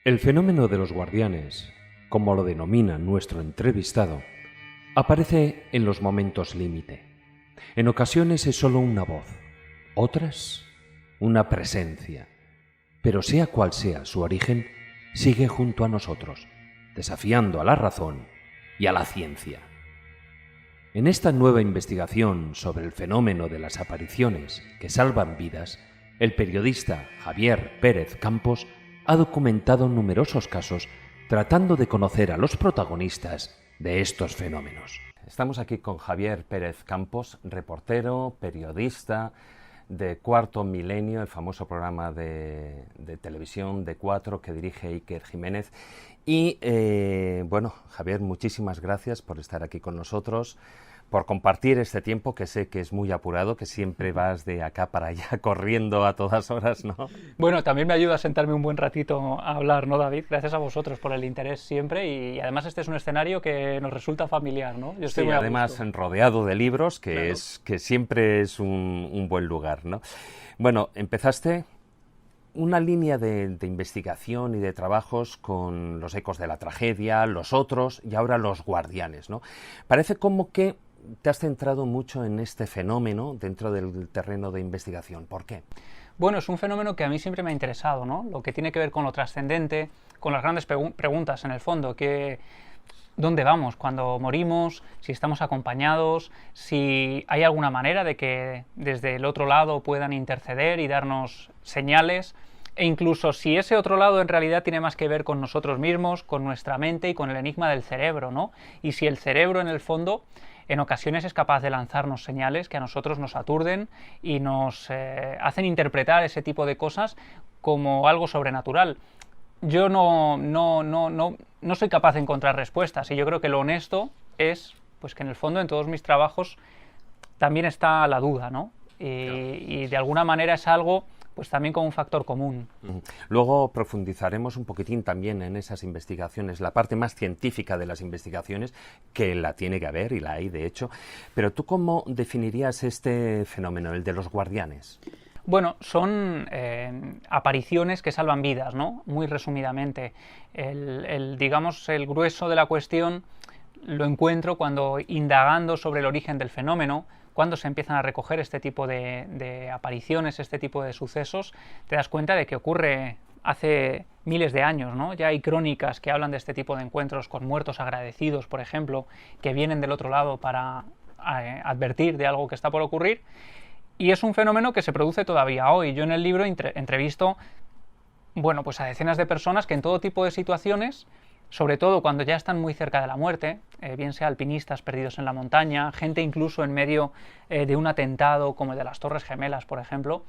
El fenómeno de los guardianes, como lo denomina nuestro entrevistado, aparece en los momentos límite. En ocasiones es solo una voz, otras una presencia, pero sea cual sea su origen, sigue junto a nosotros, desafiando a la razón y a la ciencia. En esta nueva investigación sobre el fenómeno de las apariciones que salvan vidas, el periodista Javier Pérez Campos ha documentado numerosos casos tratando de conocer a los protagonistas de estos fenómenos. Estamos aquí con Javier Pérez Campos, reportero, periodista de Cuarto Milenio, el famoso programa de televisión de Cuatro que dirige Iker Jiménez. Y bueno, Javier, muchísimas gracias por estar aquí con nosotros, por compartir este tiempo que sé que es muy apurado, que siempre vas de acá para allá corriendo a todas horas, ¿no? Bueno, también me ayuda a sentarme un buen ratito a hablar, ¿no, David? Gracias a vosotros por el interés siempre y además este es un escenario que nos resulta familiar, ¿no? Yo estoy muy además rodeado de libros, que, claro, que siempre es un buen lugar, ¿no? Bueno, empezaste una línea de investigación y de trabajos con los ecos de la tragedia, los otros y ahora los guardianes, ¿no? Parece como que te has centrado mucho en este fenómeno dentro del terreno de investigación. ¿Por qué? Bueno, es un fenómeno que a mí siempre me ha interesado, ¿no? Lo que tiene que ver con lo trascendente, con las grandes preguntas en el fondo, que ¿dónde vamos cuando morimos? Si estamos acompañados, si hay alguna manera de que desde el otro lado puedan interceder y darnos señales, e incluso si ese otro lado en realidad tiene más que ver con nosotros mismos, con nuestra mente y con el enigma del cerebro, ¿no? Y si el cerebro en el fondo en ocasiones es capaz de lanzarnos señales que a nosotros nos aturden y nos hacen interpretar ese tipo de cosas como algo sobrenatural. Yo no soy capaz de encontrar respuestas y yo creo que lo honesto es pues que en el fondo en todos mis trabajos también está la duda, ¿no? Y de alguna manera es algo pues también como un factor común. Luego profundizaremos un poquitín también en esas investigaciones, la parte más científica de las investigaciones, que la tiene que haber y la hay de hecho. Pero ¿tú cómo definirías este fenómeno, el de los guardianes? Bueno, son apariciones que salvan vidas, ¿no? Muy resumidamente. Digamos, el grueso de la cuestión lo encuentro cuando, indagando sobre el origen del fenómeno, cuando se empiezan a recoger este tipo de apariciones, este tipo de sucesos, te das cuenta de que ocurre hace miles de años, ¿no? Ya hay crónicas que hablan de este tipo de encuentros con muertos agradecidos, por ejemplo, que vienen del otro lado para advertir de algo que está por ocurrir. Y es un fenómeno que se produce todavía hoy. Yo en el libro entrevisto, bueno, pues a decenas de personas que en todo tipo de situaciones, sobre todo cuando ya están muy cerca de la muerte, bien sea alpinistas perdidos en la montaña, gente incluso en medio de un atentado como el de las Torres Gemelas, por ejemplo,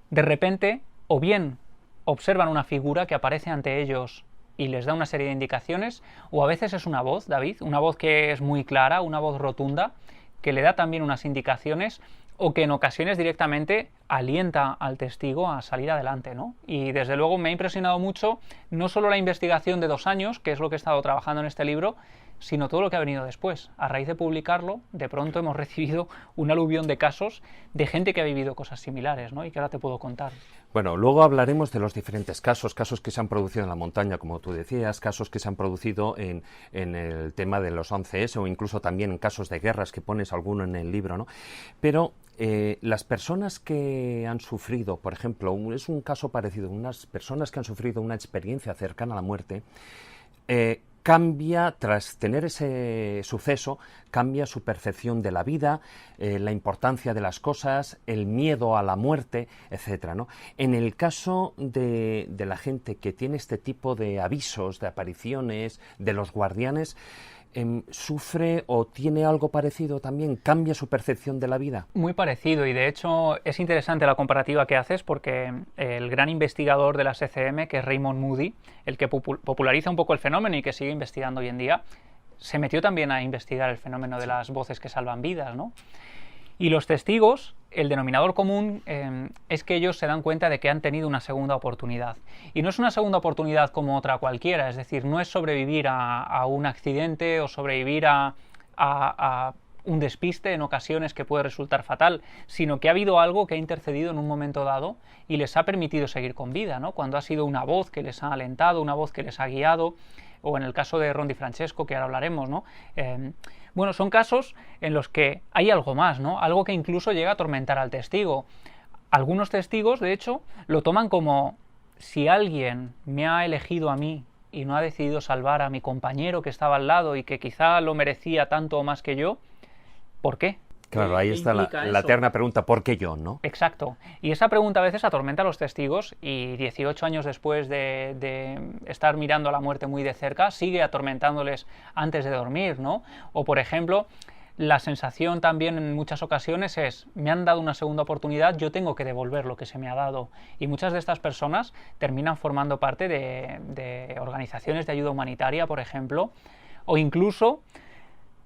de repente o bien observan una figura que aparece ante ellos y les da una serie de indicaciones, o a veces es una voz, David, una voz que es muy clara, una voz rotunda, que le da también unas indicaciones o que en ocasiones directamente alienta al testigo a salir adelante, ¿no? Y desde luego me ha impresionado mucho no solo la investigación de 2 años, que es lo que he estado trabajando en este libro, sino todo lo que ha venido después. A raíz de publicarlo, de pronto hemos recibido un aluvión de casos de gente que ha vivido cosas similares, ¿no? Y que ahora te puedo contar. Bueno, luego hablaremos de los diferentes casos que se han producido en la montaña, como tú decías, casos que se han producido en el tema de los 11S o incluso también en casos de guerras, que pones alguno en el libro, ¿no? Pero las personas que han sufrido, por ejemplo, es un caso parecido, unas personas que han sufrido una experiencia cercana a la muerte, cambia, tras tener ese suceso, cambia su percepción de la vida, la importancia de las cosas, el miedo a la muerte, etcétera, ¿no? En el caso de la gente que tiene este tipo de avisos, de apariciones, de los guardianes, ¿sufre o tiene algo parecido también? ¿Cambia su percepción de la vida? Muy parecido, y de hecho es interesante la comparativa que haces porque el gran investigador de la SCM, que es Raymond Moody, el que populariza un poco el fenómeno y que sigue investigando hoy en día, se metió también a investigar el fenómeno de las voces que salvan vidas, ¿no? Y los testigos, el denominador común es que ellos se dan cuenta de que han tenido una segunda oportunidad. Y no es una segunda oportunidad como otra cualquiera, es decir, no es sobrevivir a un accidente o sobrevivir a un despiste en ocasiones que puede resultar fatal, sino que ha habido algo que ha intercedido en un momento dado y les ha permitido seguir con vida, ¿no? Cuando ha sido una voz que les ha alentado, una voz que les ha guiado, o en el caso de Ron Di Francesco, que ahora hablaremos, ¿no? Bueno, son casos en los que hay algo más, ¿no? Algo que incluso llega a atormentar al testigo. Algunos testigos, de hecho, lo toman como: si alguien me ha elegido a mí y no ha decidido salvar a mi compañero que estaba al lado y que quizá lo merecía tanto o más que yo, ¿por qué? Claro, ahí está la eterna pregunta: ¿por qué yo, no? Exacto. Y esa pregunta a veces atormenta a los testigos, y 18 años después de estar mirando a la muerte muy de cerca, sigue atormentándoles antes de dormir, ¿no? O, por ejemplo, la sensación también en muchas ocasiones es: me han dado una segunda oportunidad, yo tengo que devolver lo que se me ha dado. Y muchas de estas personas terminan formando parte de organizaciones de ayuda humanitaria, por ejemplo, o incluso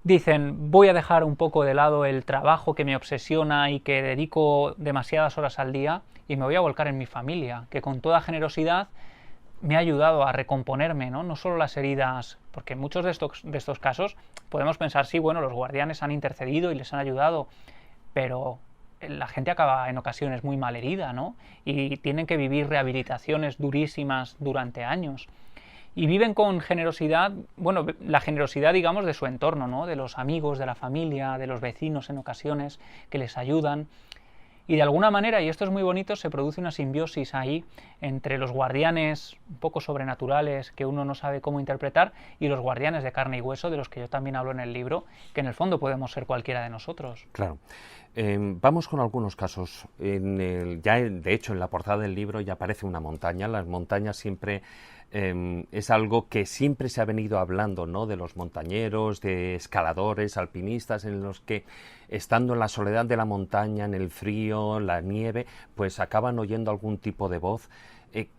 dicen: voy a dejar un poco de lado el trabajo que me obsesiona y que dedico demasiadas horas al día y me voy a volcar en mi familia, que con toda generosidad me ha ayudado a recomponerme, ¿no? No solo las heridas, porque en muchos de estos casos podemos pensar: sí, bueno, los guardianes han intercedido y les han ayudado, pero la gente acaba en ocasiones muy mal herida, ¿no? Y tienen que vivir rehabilitaciones durísimas durante años. Y viven con generosidad, bueno, la generosidad, digamos, de su entorno, ¿no? De los amigos, de la familia, de los vecinos en ocasiones, que les ayudan. Y de alguna manera, y esto es muy bonito, se produce una simbiosis ahí entre los guardianes un poco sobrenaturales que uno no sabe cómo interpretar y los guardianes de carne y hueso, de los que yo también hablo en el libro, que en el fondo podemos ser cualquiera de nosotros. Claro. Vamos con algunos casos. De hecho, en la portada del libro ya aparece una montaña. Las montañas siempre es algo que siempre se ha venido hablando, ¿no? De los montañeros, de escaladores, alpinistas, en los que, estando en la soledad de la montaña, en el frío, la nieve, pues acaban oyendo algún tipo de voz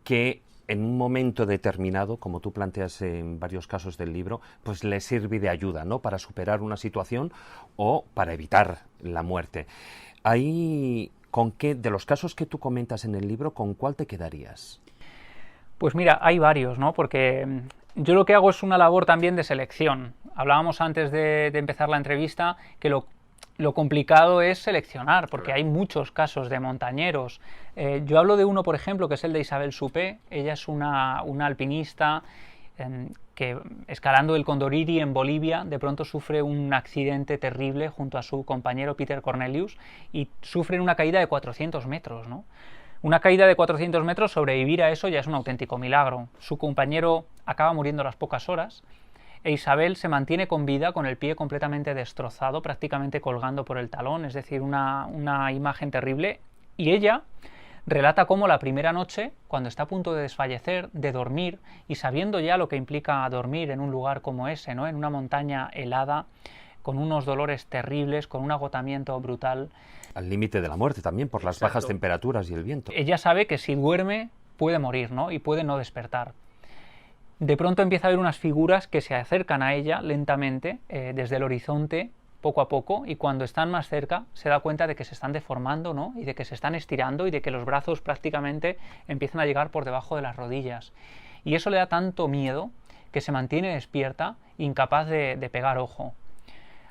que en un momento determinado, como tú planteas en varios casos del libro, pues les sirve de ayuda, ¿no? Para superar una situación o para evitar la muerte. Ahí, de los casos que tú comentas en el libro, ¿con cuál te quedarías? Pues mira, hay varios, ¿no? Porque yo lo que hago es una labor también de selección. Hablábamos antes de empezar la entrevista que lo complicado es seleccionar, porque hay muchos casos de montañeros. Yo hablo de uno, por ejemplo, que es el de Isabel Suppé. Ella es una alpinista que, escalando el Condoriri en Bolivia, de pronto sufre un accidente terrible junto a su compañero Peter Cornelius y sufren una caída de 400 metros, ¿no? Una caída de 400 metros, sobrevivir a eso ya es un auténtico milagro. Su compañero acaba muriendo a las pocas horas e Isabel se mantiene con vida, con el pie completamente destrozado, prácticamente colgando por el talón, es decir, una imagen terrible. Y ella relata cómo la primera noche, cuando está a punto de desfallecer, de dormir, y sabiendo ya lo que implica dormir en un lugar como ese, ¿no? En una montaña helada, con unos dolores terribles, con un agotamiento brutal. Al límite de la muerte también, por las bajas temperaturas y el viento. Ella sabe que si duerme puede morir, ¿no? Y puede no despertar. De pronto empieza a ver unas figuras que se acercan a ella lentamente, desde el horizonte, poco a poco, y cuando están más cerca se da cuenta de que se están deformando, ¿no? Y de que se están estirando y de que los brazos prácticamente empiezan a llegar por debajo de las rodillas. Y eso le da tanto miedo que se mantiene despierta, incapaz de pegar ojo.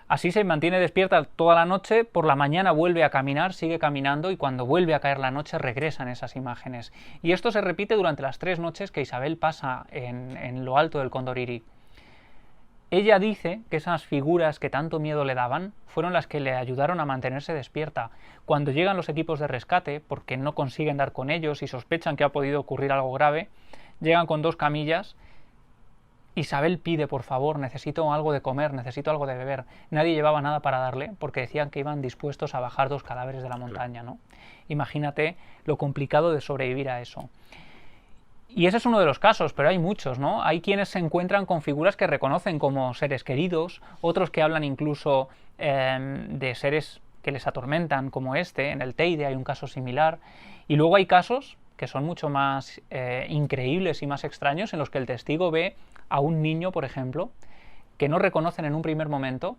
Así se mantiene despierta toda la noche, por la mañana vuelve a caminar, sigue caminando, y cuando vuelve a caer la noche regresan esas imágenes. Y esto se repite durante las 3 noches que Isabel pasa en lo alto del Condoriri. Ella dice que esas figuras que tanto miedo le daban fueron las que le ayudaron a mantenerse despierta. Cuando llegan los equipos de rescate, porque no consiguen dar con ellos y sospechan que ha podido ocurrir algo grave, llegan con 2 camillas. Isabel pide: por favor, necesito algo de comer, necesito algo de beber. Nadie llevaba nada para darle porque decían que iban dispuestos a bajar 2 cadáveres de la montaña, ¿no? Imagínate lo complicado de sobrevivir a eso. Y ese es uno de los casos, pero hay muchos, ¿no? Hay quienes se encuentran con figuras que reconocen como seres queridos, otros que hablan incluso de seres que les atormentan, como este. En el Teide hay un caso similar. Y luego hay casos que son mucho más increíbles y más extraños, en los que el testigo ve a un niño, por ejemplo, que no reconocen en un primer momento,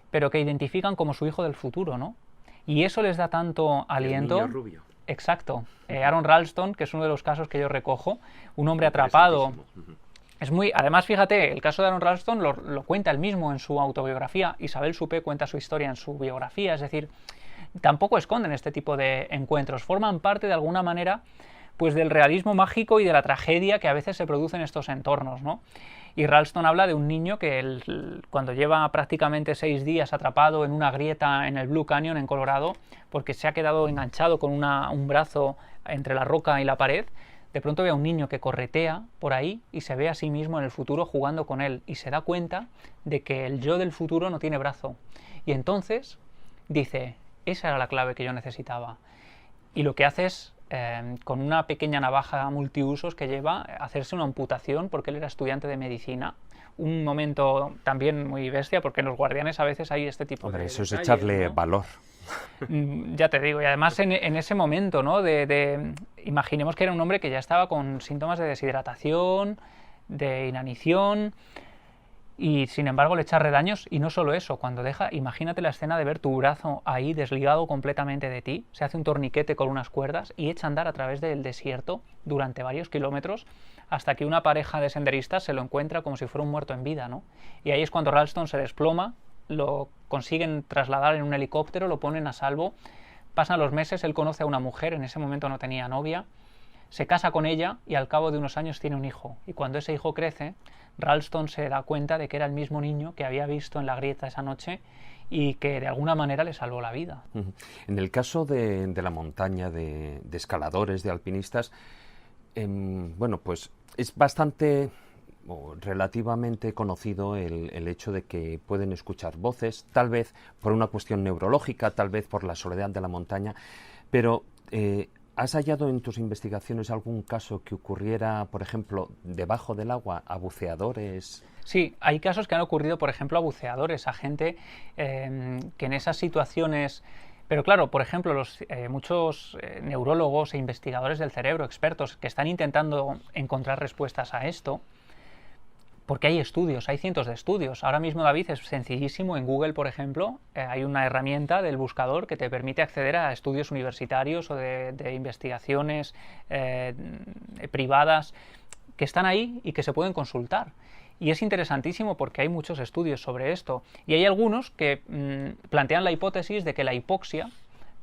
pero que identifican como su hijo del futuro, ¿no? Y eso les da tanto aliento. El niño rubio. Exacto. Aaron Ralston, que es uno de los casos que yo recojo, un hombre atrapado Además, fíjate, el caso de Aron Ralston lo cuenta él mismo en su autobiografía. Isabel Suppé cuenta su historia en su biografía. Es decir, tampoco esconden este tipo de encuentros. Forman parte, de alguna manera, pues del realismo mágico y de la tragedia que a veces se produce en estos entornos, ¿no? Y Ralston habla de un niño que cuando lleva prácticamente 6 días atrapado en una grieta en el Blue Canyon, en Colorado, porque se ha quedado enganchado con un brazo entre la roca y la pared, de pronto ve a un niño que corretea por ahí y se ve a sí mismo en el futuro jugando con él y se da cuenta de que el yo del futuro no tiene brazo. Y entonces dice, esa era la clave que yo necesitaba. Y lo que hace es, con una pequeña navaja multiusos que lleva, hacerse una amputación porque él era estudiante de medicina. Un momento también muy bestia, porque en los Guardianes a veces hay este tipo de eso es detalles, echarle ¿no? valor. Ya te digo, y además en ese momento, ¿no? Imaginemos que era un hombre que ya estaba con síntomas de deshidratación, de inanición, y sin embargo le echa redaños. Y no solo eso, cuando imagínate la escena de ver tu brazo ahí desligado completamente de ti, se hace un torniquete con unas cuerdas y echa a andar a través del desierto durante varios kilómetros hasta que una pareja de senderistas se lo encuentra como si fuera un muerto en vida, ¿no? Y ahí es cuando Ralston se desploma, lo consiguen trasladar en un helicóptero, lo ponen a salvo, pasan los meses, él conoce a una mujer, en ese momento no tenía novia, se casa con ella y al cabo de unos años tiene un hijo. Y cuando ese hijo crece, Ralston se da cuenta de que era el mismo niño que había visto en la grieta esa noche y que de alguna manera le salvó la vida. En el caso de la montaña, de escaladores, de alpinistas, bueno, pues es bastante o relativamente conocido el hecho de que pueden escuchar voces, tal vez por una cuestión neurológica, tal vez por la soledad de la montaña, pero ¿has hallado en tus investigaciones algún caso que ocurriera, por ejemplo, debajo del agua a buceadores? Sí, hay casos que han ocurrido, por ejemplo, a buceadores, a gente que en esas situaciones... Pero claro, por ejemplo, muchos neurólogos e investigadores del cerebro, expertos, que están intentando encontrar respuestas a esto, porque hay estudios, hay cientos de estudios. Ahora mismo, David, es sencillísimo. En Google, por ejemplo, hay una herramienta del buscador que te permite acceder a estudios universitarios o de investigaciones privadas que están ahí y que se pueden consultar. Y es interesantísimo porque hay muchos estudios sobre esto. Y hay algunos que plantean la hipótesis de que la hipoxia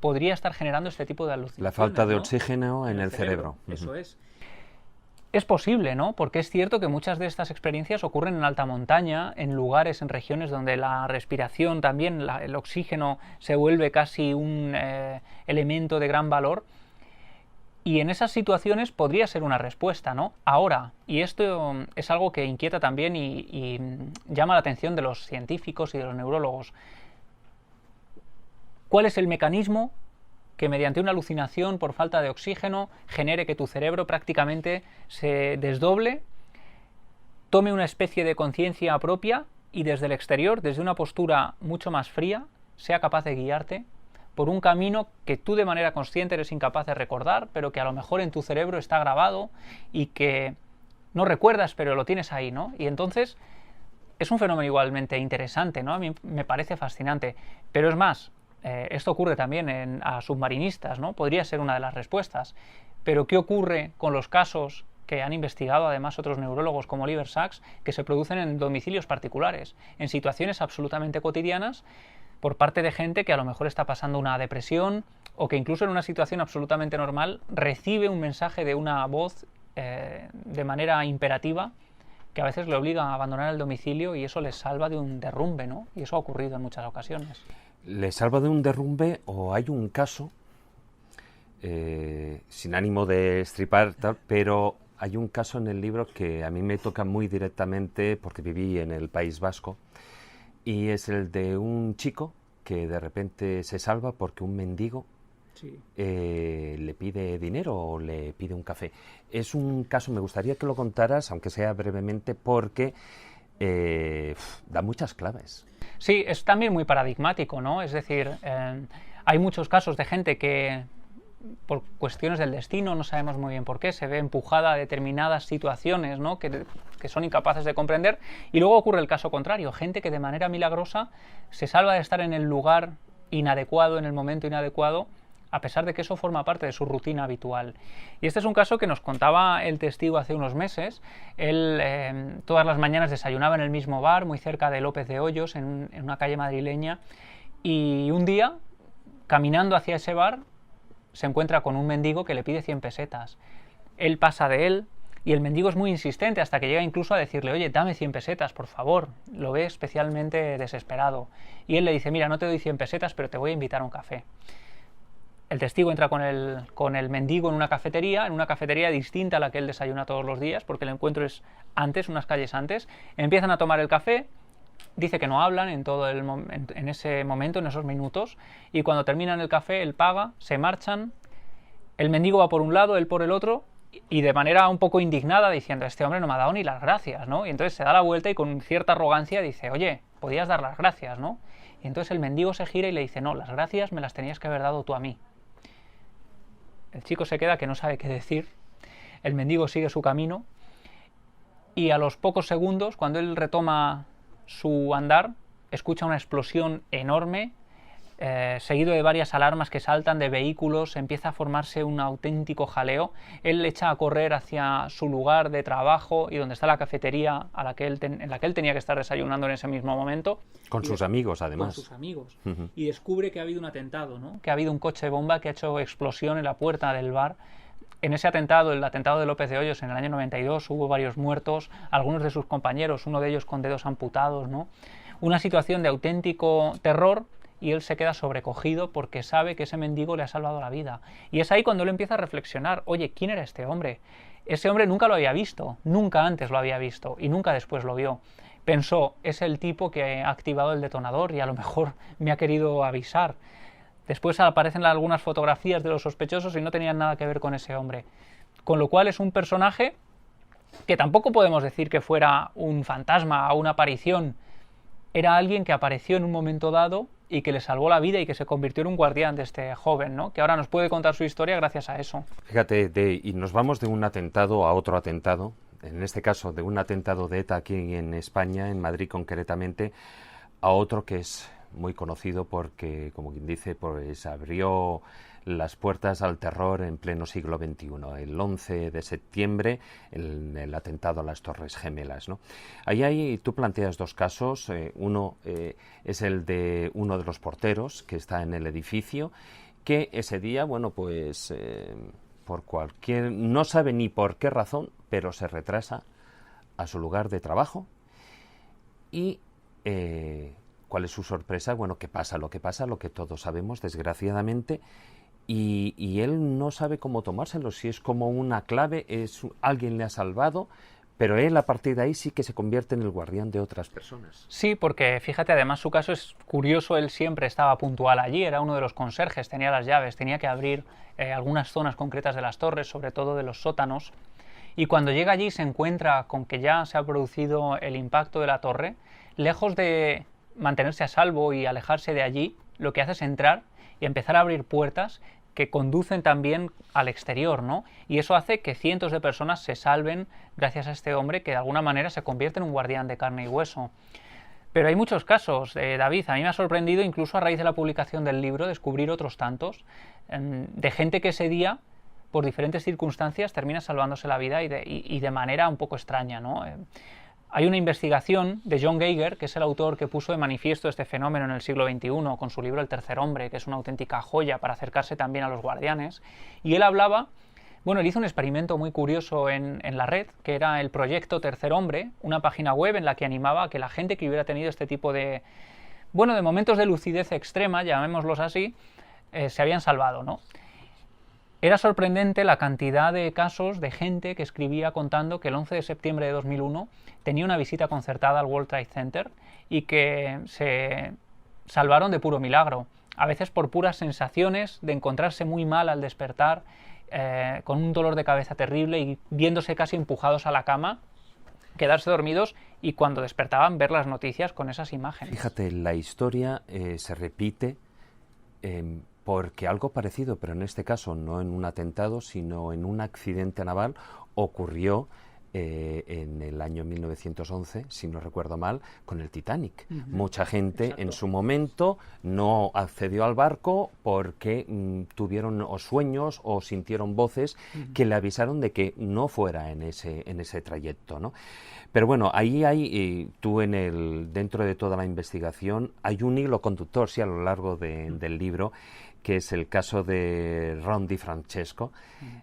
podría estar generando este tipo de alucinaciones. La falta de ¿no? oxígeno en el cerebro. Eso es. Es posible, ¿no? Porque es cierto que muchas de estas experiencias ocurren en alta montaña, en lugares, en regiones donde la respiración también, el oxígeno se vuelve casi un elemento de gran valor. Y en esas situaciones podría ser una respuesta, ¿no? Ahora, y esto es algo que inquieta también y llama la atención de los científicos y de los neurólogos. ¿Cuál es el mecanismo que mediante una alucinación por falta de oxígeno genere que tu cerebro prácticamente se desdoble, tome una especie de conciencia propia y desde el exterior, desde una postura mucho más fría, sea capaz de guiarte por un camino que tú de manera consciente eres incapaz de recordar, pero que a lo mejor en tu cerebro está grabado y que no recuerdas, pero lo tienes ahí, ¿no? Y entonces es un fenómeno igualmente interesante, ¿no? A mí me parece fascinante, pero es más, esto ocurre también a submarinistas, ¿no? Podría ser una de las respuestas. Pero ¿qué ocurre con los casos que han investigado además otros neurólogos como Oliver Sacks, que se producen en domicilios particulares, en situaciones absolutamente cotidianas, por parte de gente que a lo mejor está pasando una depresión o que incluso en una situación absolutamente normal recibe un mensaje de una voz de manera imperativa que a veces le obliga a abandonar el domicilio y eso les salva de un derrumbe, ¿no? Y eso ha ocurrido en muchas ocasiones. ¿Le salva de un derrumbe o hay un caso, sin ánimo de estripar, tal, pero hay un caso en el libro que a mí me toca muy directamente porque viví en el País Vasco y es el de un chico que de repente se salva porque un mendigo le pide dinero o le pide un café. Es un caso, me gustaría que lo contaras, aunque sea brevemente, porque da muchas claves. Sí, es también muy paradigmático, ¿no? Es decir, hay muchos casos de gente que por cuestiones del destino, no sabemos muy bien por qué, se ve empujada a determinadas situaciones, ¿no? que son incapaces de comprender, y luego ocurre el caso contrario, gente que de manera milagrosa se salva de estar en el lugar inadecuado, en el momento inadecuado, a pesar de que eso forma parte de su rutina habitual. Y este es un caso que nos contaba el testigo hace unos meses. Él todas las mañanas desayunaba en el mismo bar, muy cerca de López de Hoyos, en una calle madrileña, y un día, caminando hacia ese bar, se encuentra con un mendigo que le pide 100 pesetas. Él pasa de él, y el mendigo es muy insistente hasta que llega incluso a decirle: oye, dame 100 pesetas, por favor. Lo ve especialmente desesperado. Y él le dice: mira, no te doy 100 pesetas, pero te voy a invitar a un café. El testigo entra con el mendigo en una cafetería distinta a la que él desayuna todos los días, porque el encuentro es antes, unas calles antes. Empiezan a tomar el café, dice que no hablan en ese momento, en esos minutos, y cuando terminan el café, él paga, se marchan, el mendigo va por un lado, él por el otro, y de manera un poco indignada diciendo: este hombre no me ha dado ni las gracias, ¿no? Y entonces se da la vuelta y con cierta arrogancia dice: oye, podías dar las gracias, ¿no? Y entonces el mendigo se gira y le dice: no, las gracias me las tenías que haber dado tú a mí. El chico se queda que no sabe qué decir, el mendigo sigue su camino y a los pocos segundos, cuando él retoma su andar, escucha una explosión enorme, seguido de varias alarmas que saltan de vehículos, empieza a formarse un auténtico jaleo. Él echa a correr hacia su lugar de trabajo y donde está la cafetería en la que él tenía que estar desayunando en ese mismo momento. Con sus amigos, además. Con sus amigos. Y descubre que ha habido un atentado, ¿no? Que ha habido un coche bomba que ha hecho explosión en la puerta del bar. En ese atentado, el atentado de López de Hoyos en el año 92, hubo varios muertos, algunos de sus compañeros, uno de ellos con dedos amputados, ¿no? Una situación de auténtico terror, y él se queda sobrecogido porque sabe que ese mendigo le ha salvado la vida. Y es ahí cuando él empieza a reflexionar: oye, ¿quién era este hombre? Ese hombre nunca lo había visto, nunca antes lo había visto y nunca después lo vio. Pensó: es el tipo que ha activado el detonador y a lo mejor me ha querido avisar. Después aparecen algunas fotografías de los sospechosos y no tenían nada que ver con ese hombre. Con lo cual es un personaje que tampoco podemos decir que fuera un fantasma o una aparición. Era alguien que apareció en un momento dado y que le salvó la vida y que se convirtió en un guardián de este joven, ¿no? Que ahora nos puede contar su historia gracias a eso. Fíjate, y nos vamos de un atentado a otro atentado, en este caso de un atentado de ETA aquí en España, en Madrid concretamente, a otro que es muy conocido porque, como quien dice, pues abrió las puertas al terror en pleno siglo XXI, el 11 de septiembre, el atentado a las Torres Gemelas, ¿no? Ahí tú planteas dos casos, uno es el de uno de los porteros que está en el edificio, que ese día, bueno, pues por cualquier, no sabe ni por qué razón, pero se retrasa a su lugar de trabajo y ¿cuál es su sorpresa? Bueno, que pasa, lo que todos sabemos, desgraciadamente, y él no sabe cómo tomárselo, si es como una clave, alguien le ha salvado, pero él a partir de ahí sí que se convierte en el guardián de otras personas. Sí, porque fíjate, además su caso es curioso, él siempre estaba puntual allí, era uno de los conserjes, tenía las llaves, tenía que abrir algunas zonas concretas de las torres, sobre todo de los sótanos, y cuando llega allí se encuentra con que ya se ha producido el impacto de la torre. Lejos de mantenerse a salvo y alejarse de allí, lo que hace es entrar y empezar a abrir puertas que conducen también al exterior, ¿no? Y eso hace que cientos de personas se salven gracias a este hombre que de alguna manera se convierte en un guardián de carne y hueso. Pero hay muchos casos, David. A mí me ha sorprendido, incluso a raíz de la publicación del libro, descubrir otros tantos de gente que ese día, por diferentes circunstancias, termina salvándose la vida y de manera un poco extraña, ¿no? Hay una investigación de John Geiger, que es el autor que puso de manifiesto este fenómeno en el siglo XXI con su libro El tercer hombre, que es una auténtica joya para acercarse también a los guardianes. Y él hablaba, bueno, él hizo un experimento muy curioso en la red, que era el proyecto Tercer Hombre, una página web en la que animaba a que la gente que hubiera tenido este tipo de, bueno, de momentos de lucidez extrema, llamémoslos así, se habían salvado, ¿no? Era sorprendente la cantidad de casos de gente que escribía contando que el 11 de septiembre de 2001 tenía una visita concertada al World Trade Center y que se salvaron de puro milagro, a veces por puras sensaciones de encontrarse muy mal al despertar, con un dolor de cabeza terrible y viéndose casi empujados a la cama, quedarse dormidos y cuando despertaban ver las noticias con esas imágenes. Fíjate, la historia se repite porque algo parecido, pero en este caso no en un atentado, sino en un accidente naval, ocurrió en el año 1911, si no recuerdo mal, con el Titanic. Mucha gente en su momento no accedió al barco porque tuvieron o sueños o sintieron voces que le avisaron de que no fuera en ese trayecto, ¿no? Pero bueno, ahí hay, dentro de toda la investigación, hay un hilo conductor, sí, a lo largo del libro, que es el caso de Ron Di Francesco,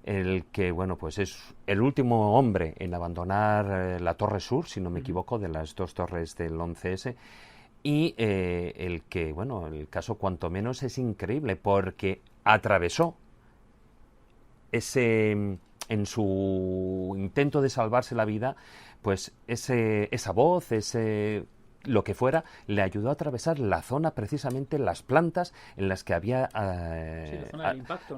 el que, bueno, pues es el último hombre en abandonar la Torre Sur, si no me equivoco, de las dos torres del 11S, y el que, bueno, el caso cuanto menos es increíble, porque atravesó en su intento de salvarse la vida, pues esa voz, lo que fuera, le ayudó a atravesar la zona, precisamente las plantas en las que había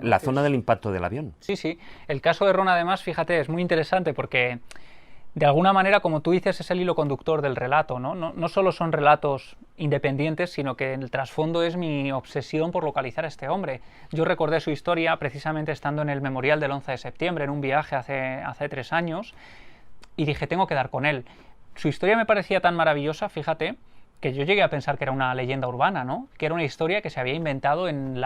la zona del impacto del avión. Sí, sí. El caso de Ron, además, fíjate, es muy interesante porque, de alguna manera, como tú dices, es el hilo conductor del relato, ¿no? No solo son relatos independientes, sino que en el trasfondo es mi obsesión por localizar a este hombre. Yo recordé su historia precisamente estando en el memorial del 11 de septiembre, en un viaje hace 3 años, y dije, tengo que dar con él. Su historia me parecía tan maravillosa, fíjate, que yo llegué a pensar que era una leyenda urbana, ¿no? Que era una historia que se había inventado en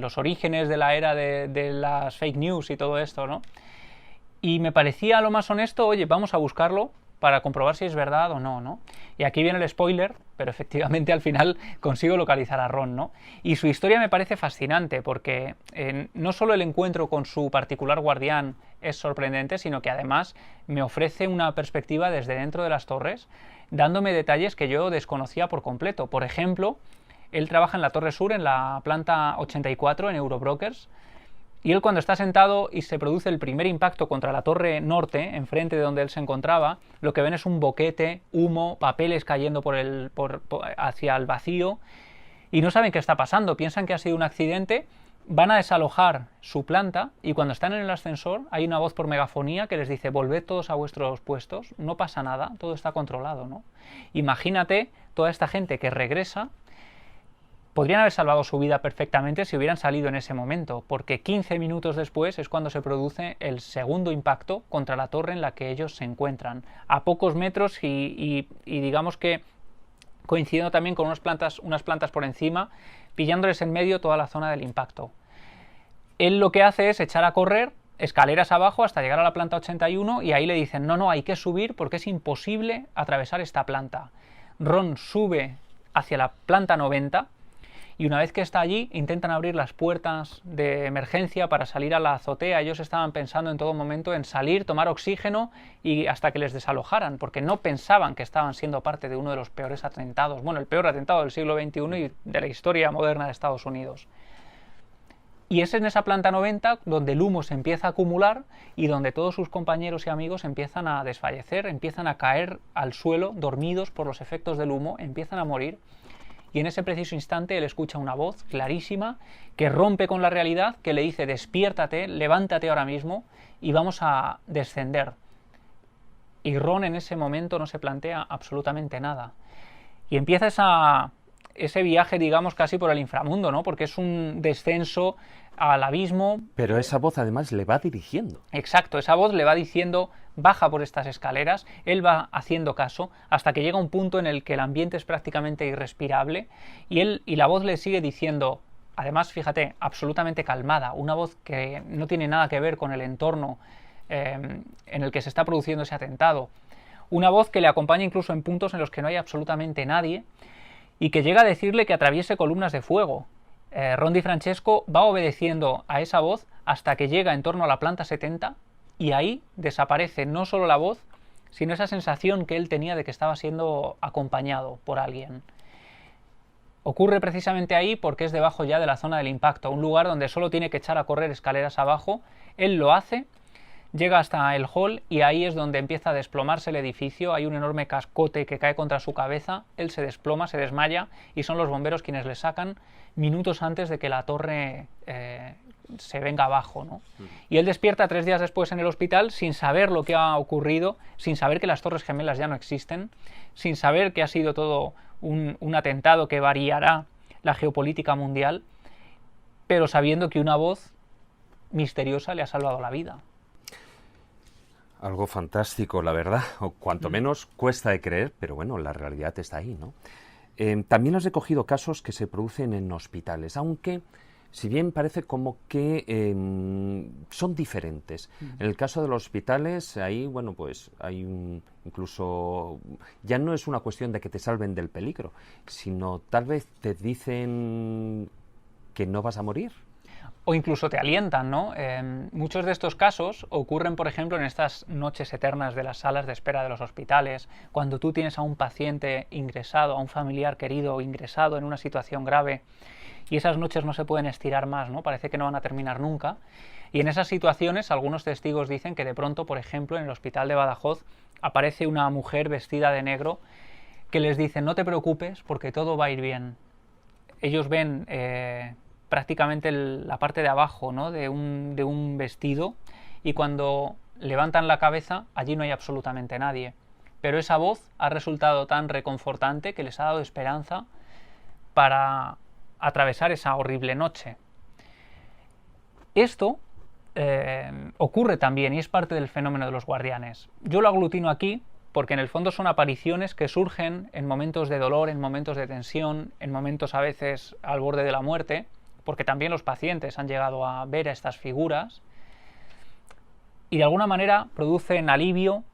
los orígenes de la era de las fake news y todo esto, ¿no? Y me parecía lo más honesto, oye, vamos a buscarlo para comprobar si es verdad o no, ¿no? Y aquí viene el spoiler, pero efectivamente al final consigo localizar a Ron, ¿no? Y su historia me parece fascinante porque no solo el encuentro con su particular guardián es sorprendente, sino que además me ofrece una perspectiva desde dentro de las torres, dándome detalles que yo desconocía por completo. Por ejemplo, él trabaja en la Torre Sur, en la planta 84, en Eurobrokers, y él, cuando está sentado y se produce el primer impacto contra la torre norte, enfrente de donde él se encontraba, lo que ven es un boquete, humo, papeles cayendo hacia el vacío, y no saben qué está pasando, piensan que ha sido un accidente, van a desalojar su planta, y cuando están en el ascensor hay una voz por megafonía que les dice: volved todos a vuestros puestos, no pasa nada, todo está controlado, ¿no? Imagínate toda esta gente que regresa. Podrían haber salvado su vida perfectamente si hubieran salido en ese momento, porque 15 minutos después es cuando se produce el segundo impacto contra la torre en la que ellos se encuentran, a pocos metros y digamos que coincidiendo también con unas plantas por encima, pillándoles en medio toda la zona del impacto. Él lo que hace es echar a correr escaleras abajo hasta llegar a la planta 81 y ahí le dicen: no, hay que subir porque es imposible atravesar esta planta. Ron sube hacia la planta 90, y una vez que está allí intentan abrir las puertas de emergencia para salir a la azotea. Ellos estaban pensando en todo momento en salir, tomar oxígeno y hasta que les desalojaran, porque no pensaban que estaban siendo parte de uno de los peores atentados, bueno, el peor atentado del siglo XXI y de la historia moderna de Estados Unidos. Y es en esa planta 90 donde el humo se empieza a acumular y donde todos sus compañeros y amigos empiezan a desfallecer, empiezan a caer al suelo dormidos por los efectos del humo, empiezan a morir. Y en ese preciso instante él escucha una voz clarísima que rompe con la realidad, que le dice: despiértate, levántate ahora mismo y vamos a descender. Y Ron en ese momento no se plantea absolutamente nada. Y empieza ese viaje, digamos, casi por el inframundo, ¿no? Porque es un descenso al abismo. Pero esa voz además le va dirigiendo. Exacto, esa voz le va diciendo: baja por estas escaleras. Él va haciendo caso hasta que llega un punto en el que el ambiente es prácticamente irrespirable y la voz le sigue diciendo, además, fíjate, absolutamente calmada, una voz que no tiene nada que ver con el entorno en el que se está produciendo ese atentado, una voz que le acompaña incluso en puntos en los que no hay absolutamente nadie y que llega a decirle que atraviese columnas de fuego. Ron Di Francesco va obedeciendo a esa voz hasta que llega en torno a la planta 70 y ahí desaparece no solo la voz, sino esa sensación que él tenía de que estaba siendo acompañado por alguien. Ocurre precisamente ahí porque es debajo ya de la zona del impacto, un lugar donde solo tiene que echar a correr escaleras abajo. Él lo hace, llega hasta el hall y ahí es donde empieza a desplomarse el edificio. Hay un enorme cascote que cae contra su cabeza, él se desploma, se desmaya y son los bomberos quienes le sacan minutos antes de que la torre se venga abajo, ¿no? Y él despierta 3 días después en el hospital sin saber lo que ha ocurrido, sin saber que las Torres Gemelas ya no existen, sin saber que ha sido todo un atentado que variará la geopolítica mundial, pero sabiendo que una voz misteriosa le ha salvado la vida. Algo fantástico, la verdad, o cuanto menos cuesta de creer, pero bueno, la realidad está ahí, ¿no? También has recogido casos que se producen en hospitales, aunque si bien parece como que son diferentes. En el caso de los hospitales, ahí, bueno, pues hay incluso, ya no es una cuestión de que te salven del peligro, sino tal vez te dicen que no vas a morir. O incluso te alientan, ¿no? Muchos de estos casos ocurren, por ejemplo, en estas noches eternas de las salas de espera de los hospitales, cuando tú tienes a un paciente ingresado, a un familiar querido ingresado en una situación grave, y esas noches no se pueden estirar más, ¿no? Parece que no van a terminar nunca. Y en esas situaciones, algunos testigos dicen que de pronto, por ejemplo, en el hospital de Badajoz, aparece una mujer vestida de negro que les dice: no te preocupes porque todo va a ir bien. Ellos ven prácticamente la parte de abajo, ¿no?, de un vestido, y cuando levantan la cabeza, allí no hay absolutamente nadie. Pero esa voz ha resultado tan reconfortante que les ha dado esperanza para atravesar esa horrible noche. Esto ocurre también y es parte del fenómeno de los guardianes. Yo lo aglutino aquí porque en el fondo son apariciones que surgen en momentos de dolor, en momentos de tensión, en momentos a veces al borde de la muerte, porque también los pacientes han llegado a ver a estas figuras y de alguna manera producen alivio,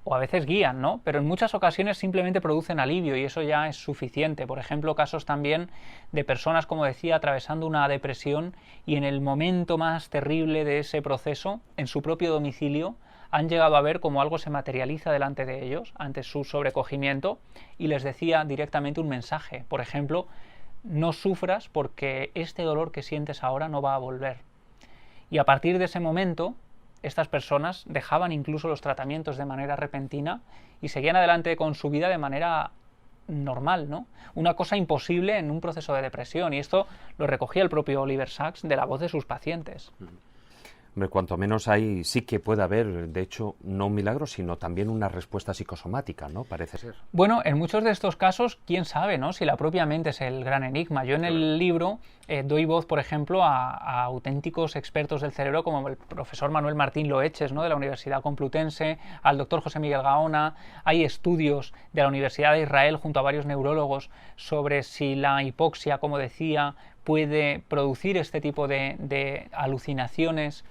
o a veces guían, ¿no? Pero en muchas ocasiones simplemente producen alivio y eso ya es suficiente. Por ejemplo, casos también de personas, como decía, atravesando una depresión y en el momento más terrible de ese proceso, en su propio domicilio, han llegado a ver cómo algo se materializa delante de ellos ante su sobrecogimiento y les decía directamente un mensaje. Por ejemplo: no sufras porque este dolor que sientes ahora no va a volver. Y a partir de ese momento, estas personas dejaban incluso los tratamientos de manera repentina y seguían adelante con su vida de manera normal, ¿no? Una cosa imposible en un proceso de depresión, y esto lo recogía el propio Oliver Sacks de la voz de sus pacientes. Hombre, cuanto menos ahí sí que puede haber, de hecho, no un milagro, sino también una respuesta psicosomática, ¿no? Parece ser. Bueno, en muchos de estos casos, quién sabe, ¿no?, si la propia mente es el gran enigma. Yo en el libro doy voz, por ejemplo, a auténticos expertos del cerebro como el profesor Manuel Martín Loeches, ¿no?, de la Universidad Complutense, al doctor José Miguel Gaona. Hay estudios de la Universidad de Israel junto a varios neurólogos sobre si la hipoxia, como decía, puede producir este tipo de alucinaciones.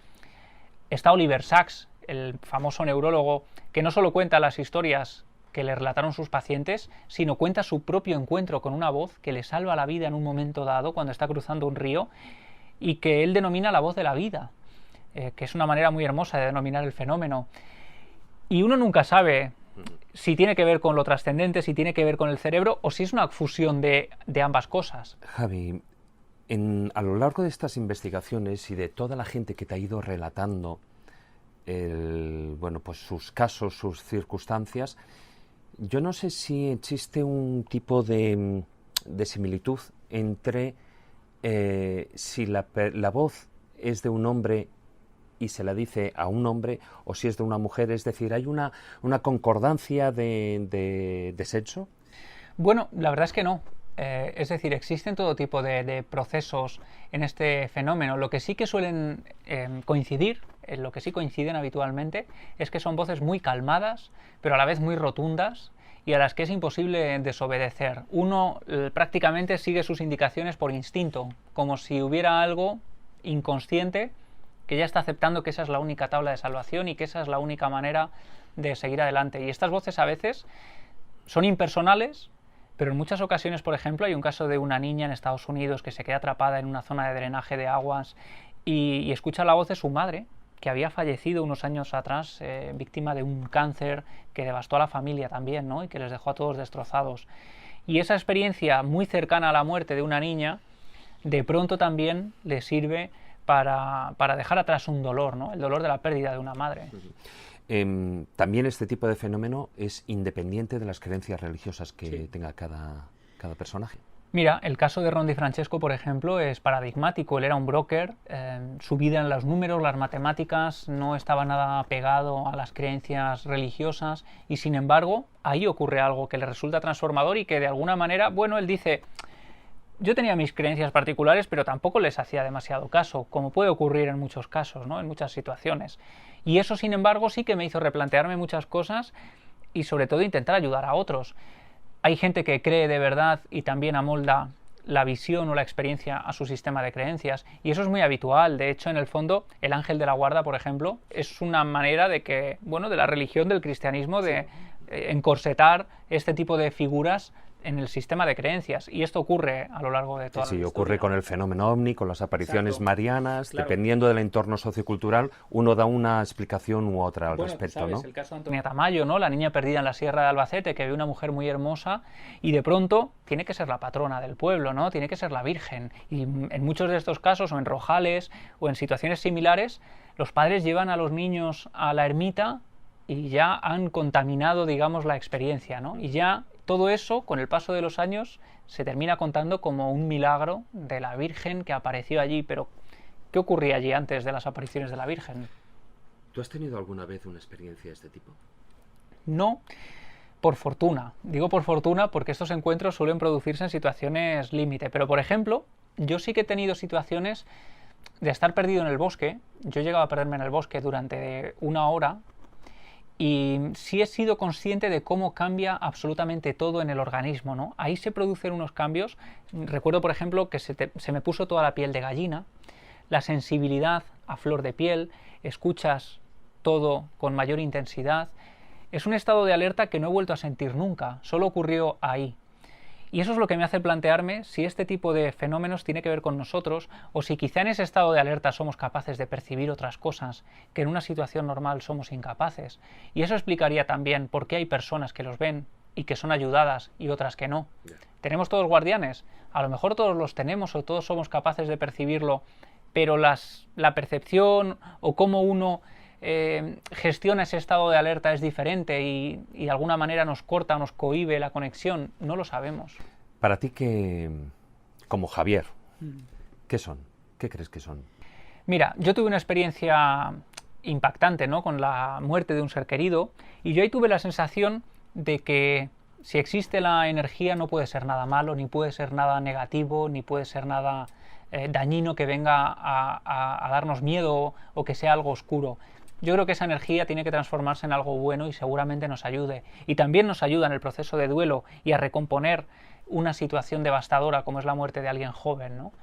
Está Oliver Sacks, el famoso neurólogo, que no solo cuenta las historias que le relataron sus pacientes, sino cuenta su propio encuentro con una voz que le salva la vida en un momento dado cuando está cruzando un río y que él denomina la voz de la vida, que es una manera muy hermosa de denominar el fenómeno. Y uno nunca sabe si tiene que ver con lo trascendente, si tiene que ver con el cerebro o si es una fusión de ambas cosas. Javi, a lo largo de estas investigaciones y de toda la gente que te ha ido relatando bueno, pues sus casos, sus circunstancias, yo no sé si existe un tipo de similitud entre si la voz es de un hombre y se la dice a un hombre o si es de una mujer, es decir, ¿hay una concordancia de sexo? Bueno, la verdad es que no. Es decir, existen todo tipo de procesos en este fenómeno. Lo que sí que suelen coincidir, lo que sí coinciden habitualmente, es que son voces muy calmadas, pero a la vez muy rotundas y a las que es imposible desobedecer. Uno prácticamente sigue sus indicaciones por instinto, como si hubiera algo inconsciente que ya está aceptando que esa es la única tabla de salvación y que esa es la única manera de seguir adelante. Y estas voces a veces son impersonales, pero en muchas ocasiones, por ejemplo, hay un caso de una niña en Estados Unidos que se queda atrapada en una zona de drenaje de aguas y escucha la voz de su madre, que había fallecido unos años atrás, víctima de un cáncer que devastó a la familia también, ¿no?, y que les dejó a todos destrozados. Y esa experiencia muy cercana a la muerte de una niña, de pronto también le sirve para dejar atrás un dolor, ¿no?, el dolor de la pérdida de una madre. También este tipo de fenómeno es independiente de las creencias religiosas que tenga cada personaje. Mira, el caso de Ron DiFrancesco, por ejemplo, es paradigmático. Él era un broker, su vida en los números, las matemáticas, no estaba nada pegado a las creencias religiosas y, sin embargo, ahí ocurre algo que le resulta transformador y que, de alguna manera, bueno, él dice: Yo tenía mis creencias particulares, pero tampoco les hacía demasiado caso, como puede ocurrir en muchos casos, ¿no? En muchas situaciones. Y eso, sin embargo, sí que me hizo replantearme muchas cosas y sobre todo intentar ayudar a otros. Hay gente que cree de verdad y también amolda la visión o la experiencia a su sistema de creencias, y eso es muy habitual. De hecho, en el fondo, el ángel de la guarda, por ejemplo, es una manera de que, bueno, de la religión, del cristianismo, de encorsetar este tipo de figuras en el sistema de creencias, y esto ocurre a lo largo de toda la historia. Ocurre con el fenómeno ovni, con las apariciones Exacto. marianas, Claro. dependiendo del entorno sociocultural, uno da una explicación u otra al Bueno, respecto, ¿sabes? ¿no? El caso de Antonia Tamayo, ¿no? La niña perdida en la Sierra de Albacete, que ve una mujer muy hermosa y de pronto tiene que ser la patrona del pueblo, ¿no? Tiene que ser la Virgen. Y en muchos de estos casos, o en Rojales, o en situaciones similares, los padres llevan a los niños a la ermita y ya han contaminado, digamos, la experiencia, ¿no? Y ya todo eso, con el paso de los años, se termina contando como un milagro de la Virgen que apareció allí. Pero, ¿qué ocurría allí antes de las apariciones de la Virgen? ¿Tú has tenido alguna vez una experiencia de este tipo? No, por fortuna. Digo por fortuna porque estos encuentros suelen producirse en situaciones límite. Pero, por ejemplo, yo sí que he tenido situaciones de estar perdido en el bosque. Yo he llegado a perderme en el bosque durante una hora. Y sí he sido consciente de cómo cambia absolutamente todo en el organismo, ¿no? Ahí se producen unos cambios. Recuerdo, por ejemplo, que se me puso toda la piel de gallina, la sensibilidad a flor de piel, escuchas todo con mayor intensidad. Es un estado de alerta que no he vuelto a sentir nunca, solo ocurrió ahí. Y eso es lo que me hace plantearme si este tipo de fenómenos tiene que ver con nosotros, o si quizá en ese estado de alerta somos capaces de percibir otras cosas que en una situación normal somos incapaces. Y eso explicaría también por qué hay personas que los ven y que son ayudadas y otras que no. ¿Tenemos todos guardianes? A lo mejor todos los tenemos o todos somos capaces de percibirlo, pero la percepción o cómo uno gestiona ese estado de alerta es diferente y de alguna manera nos corta, nos cohíbe la conexión, no lo sabemos. Para ti, como Javier, ¿qué son? ¿Qué crees que son? Mira, yo tuve una experiencia impactante, ¿no?, con la muerte de un ser querido, y yo ahí tuve la sensación de que si existe la energía no puede ser nada malo, ni puede ser nada negativo, ni puede ser nada dañino que venga a darnos miedo o que sea algo oscuro. Yo creo que esa energía tiene que transformarse en algo bueno y seguramente nos ayude. Y también nos ayuda en el proceso de duelo y a recomponer una situación devastadora como es la muerte de alguien joven, ¿no?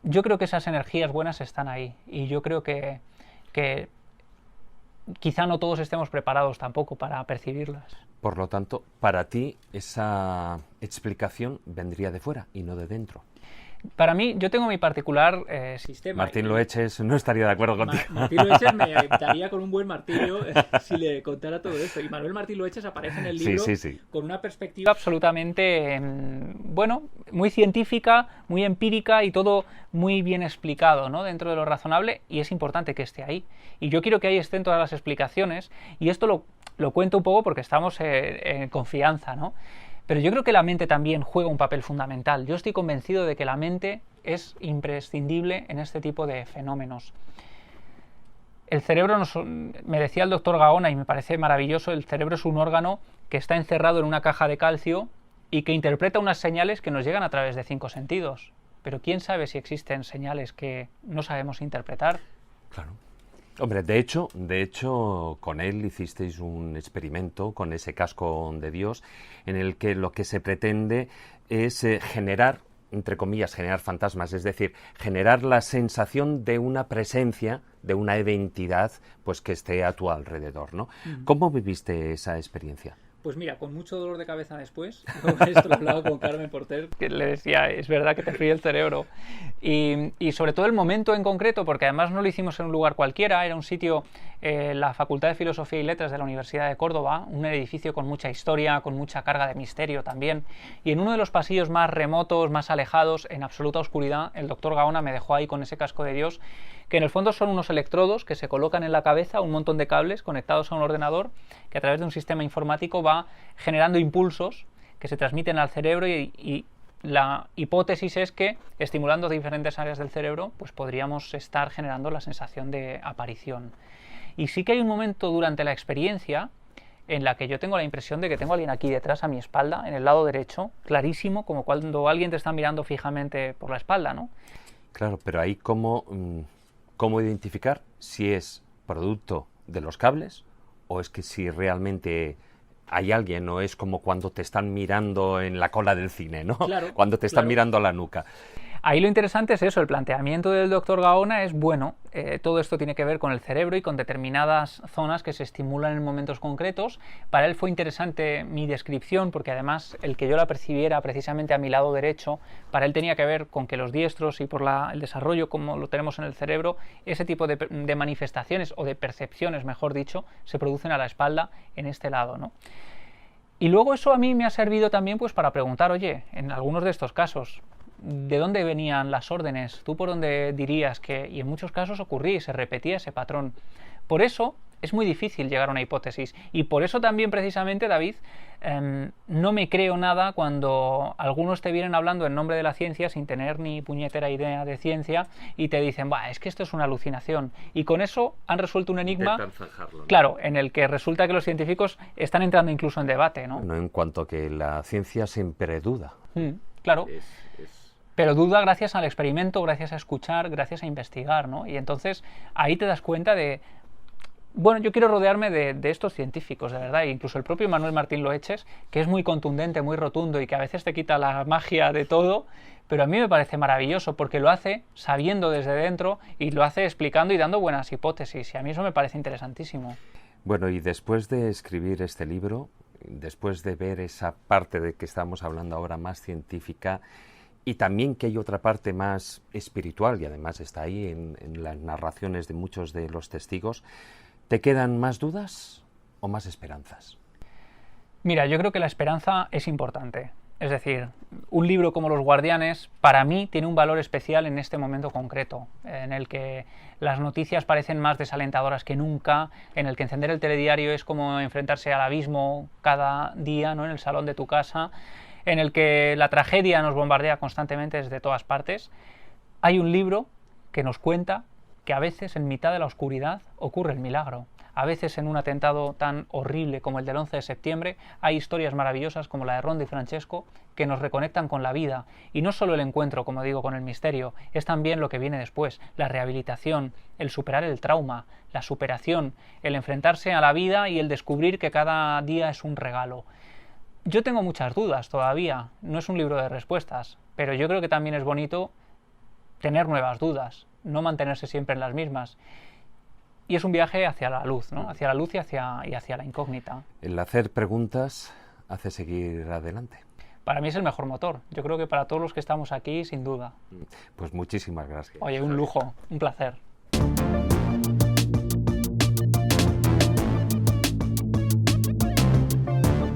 Yo creo que esas energías buenas están ahí, y yo creo que quizá no todos estemos preparados tampoco para percibirlas. Por lo tanto, para ti esa explicación vendría de fuera y no de dentro. Para mí, yo tengo mi particular sistema. Martín Loeches no estaría de acuerdo contigo. Martín Loeches me daría con un buen martillo si le contara todo esto. Y Manuel Martín Loeches aparece en el libro sí. con una perspectiva absolutamente, bueno, muy científica, muy empírica y todo muy bien explicado, ¿no?, dentro de lo razonable, y es importante que esté ahí. Y yo quiero que ahí estén todas las explicaciones, y esto lo cuento un poco porque estamos en confianza, ¿no? Pero yo creo que la mente también juega un papel fundamental. Yo estoy convencido de que la mente es imprescindible en este tipo de fenómenos. El cerebro, me decía el doctor Gaona, y me parece maravilloso, el cerebro es un órgano que está encerrado en una caja de calcio y que interpreta unas señales que nos llegan a través de 5 sentidos. Pero ¿quién sabe si existen señales que no sabemos interpretar? Claro. Hombre, de hecho, con él hicisteis un experimento con ese casco de Dios, en el que lo que se pretende es generar, entre comillas, generar fantasmas, es decir, generar la sensación de una presencia, de una identidad, pues que esté a tu alrededor, ¿no? ¿Cómo viviste esa experiencia? Pues mira, con mucho dolor de cabeza después, esto lo he hablado con Carmen Porter, que le decía, es verdad que te fríe el cerebro. Y sobre todo el momento en concreto, porque además no lo hicimos en un lugar cualquiera, era un sitio, la Facultad de Filosofía y Letras de la Universidad de Córdoba, un edificio con mucha historia, con mucha carga de misterio también, y en uno de los pasillos más remotos, más alejados, en absoluta oscuridad, el doctor Gaona me dejó ahí con ese casco de Dios, que en el fondo son unos electrodos que se colocan en la cabeza, un montón de cables conectados a un ordenador, que a través de un sistema informático va generando impulsos que se transmiten al cerebro, y la hipótesis es que estimulando diferentes áreas del cerebro pues podríamos estar generando la sensación de aparición. Y sí que hay un momento durante la experiencia en la que yo tengo la impresión de que tengo a alguien aquí detrás a mi espalda, en el lado derecho, clarísimo, como cuando alguien te está mirando fijamente por la espalda, ¿no? Claro, pero ahí cómo identificar si es producto de los cables o es que si realmente hay alguien, o es como cuando te están mirando en la cola del cine, ¿no? Claro, cuando te están claro. mirando a la nuca. Ahí lo interesante es eso, el planteamiento del doctor Gaona es, bueno, todo esto tiene que ver con el cerebro y con determinadas zonas que se estimulan en momentos concretos. Para él fue interesante mi descripción, porque además el que yo la percibiera precisamente a mi lado derecho, para él tenía que ver con que los diestros y por el desarrollo como lo tenemos en el cerebro, ese tipo de manifestaciones o de percepciones, mejor dicho, se producen a la espalda en este lado, ¿no? Y luego eso a mí me ha servido también pues para preguntar, oye, en algunos de estos casos, ¿de dónde venían las órdenes? ¿Tú por dónde dirías que...? Y en muchos casos ocurría y se repetía ese patrón. Por eso es muy difícil llegar a una hipótesis. Y por eso también, precisamente, David, no me creo nada cuando algunos te vienen hablando en nombre de la ciencia sin tener ni puñetera idea de ciencia y te dicen, es que esto es una alucinación. Y con eso han resuelto un enigma, Zanjarlo, ¿no? claro, en el que resulta que los científicos están entrando incluso en debate, ¿no? No, en cuanto a que la ciencia siempre duda. Claro. Pero duda gracias al experimento, gracias a escuchar, gracias a investigar, ¿no? Y entonces ahí te das cuenta de... Bueno, yo quiero rodearme de estos científicos, de verdad, e incluso el propio Manuel Martín Loeches, que es muy contundente, muy rotundo y que a veces te quita la magia de todo, pero a mí me parece maravilloso porque lo hace sabiendo desde dentro y lo hace explicando y dando buenas hipótesis, y a mí eso me parece interesantísimo. Bueno, y después de escribir este libro, después de ver esa parte de que estamos hablando ahora más científica, y también que hay otra parte más espiritual, y además está ahí en las narraciones de muchos de los testigos, ¿te quedan más dudas o más esperanzas? Mira, yo creo que la esperanza es importante. Es decir, un libro como Los Guardianes, para mí, tiene un valor especial en este momento concreto, en el que las noticias parecen más desalentadoras que nunca, en el que encender el telediario es como enfrentarse al abismo cada día, ¿no?, en el salón de tu casa, en el que la tragedia nos bombardea constantemente desde todas partes. Hay un libro que nos cuenta que a veces en mitad de la oscuridad ocurre el milagro. A veces en un atentado tan horrible como el del 11 de septiembre hay historias maravillosas como la de Ron DiFrancesco que nos reconectan con la vida. Y no solo el encuentro, como digo, con el misterio, es también lo que viene después, la rehabilitación, el superar el trauma, la superación, el enfrentarse a la vida y el descubrir que cada día es un regalo. Yo tengo muchas dudas todavía, no es un libro de respuestas, pero yo creo que también es bonito tener nuevas dudas, no mantenerse siempre en las mismas. Y es un viaje hacia la luz, ¿no? Hacia la luz y hacia la incógnita. El hacer preguntas hace seguir adelante. Para mí es el mejor motor. Yo creo que para todos los que estamos aquí, sin duda. Pues muchísimas gracias. Oye, un lujo, un placer.